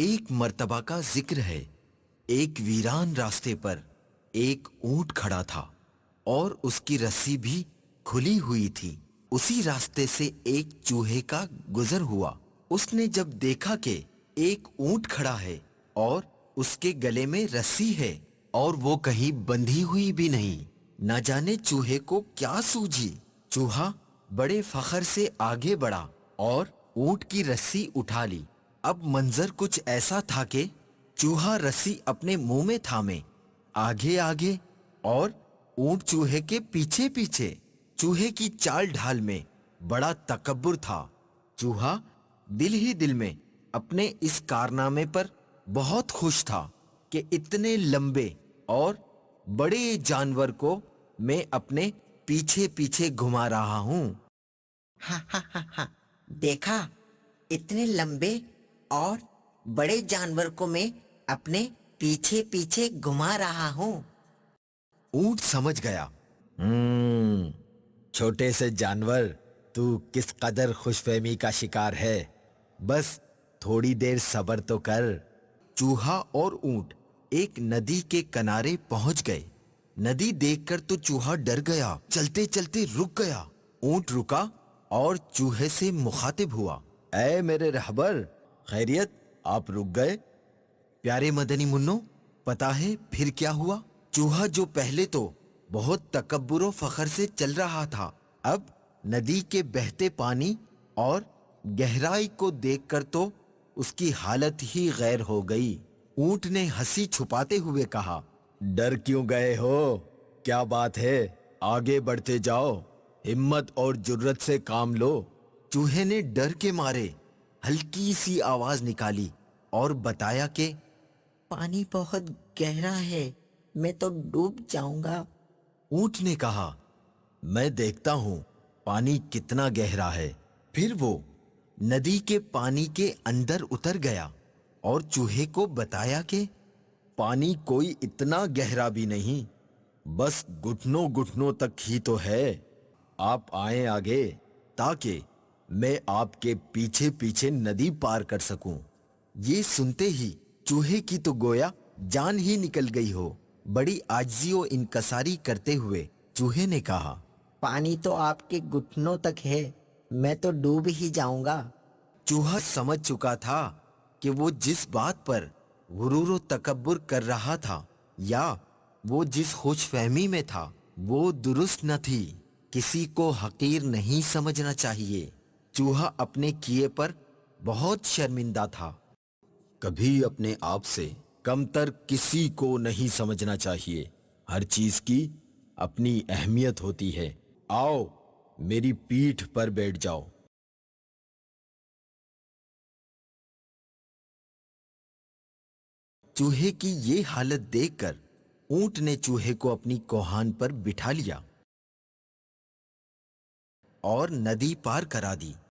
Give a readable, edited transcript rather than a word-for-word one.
ایک مرتبہ کا ذکر ہے، ایک ویران راستے پر ایک اونٹ کھڑا تھا اور اس کی رسی بھی کھلی ہوئی تھی۔ اسی راستے سے ایک چوہے کا گزر ہوا۔ اس نے جب دیکھا کہ ایک اونٹ کھڑا ہے اور اس کے گلے میں رسی ہے اور وہ کہیں بندھی ہوئی بھی نہیں، نہ جانے چوہے کو کیا سوجھی۔ چوہا بڑے فخر سے آگے بڑھا اور اونٹ کی رسی اٹھا لی۔ اب منظر کچھ ایسا تھا کہ چوہا رسی اپنے منہ میں تھامے آگے آگے اور اونٹ چوہے کے پیچھے پیچھے۔ چوہے کی چال ڈھال میں بڑا تکبر تھا۔ چوہا دل ہی دل میں اپنے اس کارنامے پر بہت خوش تھا کہ اتنے لمبے اور بڑے جانور کو میں اپنے پیچھے پیچھے گھما رہا ہوں۔ ہاں ہاں ہاں ہاں، دیکھا، اتنے لمبے اور بڑے جانور کو میں اپنے پیچھے پیچھے گھما رہا ہوں۔ اونٹ سمجھ گیا، چھوٹے سے جانور، تو کس قدر خوش فہمی کا شکار ہے، بس تھوڑی دیر صبر تو کر۔ چوہا اور اونٹ ایک ندی کے کنارے پہنچ گئے۔ ندی دیکھ کر تو چوہا ڈر گیا، چلتے چلتے رک گیا۔ اونٹ رکا اور چوہے سے مخاطب ہوا، اے میرے رہبر، خیریت، آپ رک گئے؟ پیارے مدنی منو، پتا ہے پھر کیا ہوا؟ چوہا جو پہلے تو بہت تکبر و فخر سے چل رہا تھا، اب ندی کے بہتے پانی اور گہرائی کو دیکھ کر تو اس کی حالت ہی غیر ہو گئی۔ اونٹ نے ہنسی چھپاتے ہوئے کہا، ڈر کیوں گئے ہو؟ کیا بات ہے، آگے بڑھتے جاؤ، ہمت اور جرت سے کام لو۔ چوہے نے ڈر کے مارے ہلکی سی آواز نکالی اور بتایا کہ پانی بہت گہرا ہے، میں تو ڈوب جاؤں گا۔ اونٹ نے کہا، میں دیکھتا ہوں پانی کتنا گہرا ہے۔ پھر وہ ندی کے پانی کے اندر اتر گیا اور چوہے کو بتایا کہ پانی کوئی اتنا گہرا بھی نہیں، بس گھٹنوں گھٹنوں تک ہی تو ہے۔ آپ آئیں آگے تاکہ میں آپ کے پیچھے پیچھے ندی پار کر سکوں۔ یہ سنتے ہی چوہے کی تو گویا جان ہی نکل گئی ہو۔ بڑی عاجزی و انکساری کرتے ہوئے چوہے نے کہا، پانی تو آپ کے گھٹنوں تک ہے، میں تو ڈوب ہی جاؤں گا۔ چوہا سمجھ چکا تھا کہ وہ جس بات پر غرور و تکبر کر رہا تھا یا وہ جس خوش فہمی میں تھا وہ درست نہ تھی۔ کسی کو حقیر نہیں سمجھنا چاہیے۔ چوہا اپنے کیے پر بہت شرمندہ تھا۔ کبھی اپنے آپ سے کمتر کسی کو نہیں سمجھنا چاہیے۔ ہر چیز کی اپنی اہمیت ہوتی ہے۔ آؤ میری پیٹھ پر بیٹھ جاؤ۔ چوہے کی یہ حالت دیکھ کر اونٹ نے چوہے کو اپنی کوہان پر بٹھا لیا اور ندی پار کرا دی۔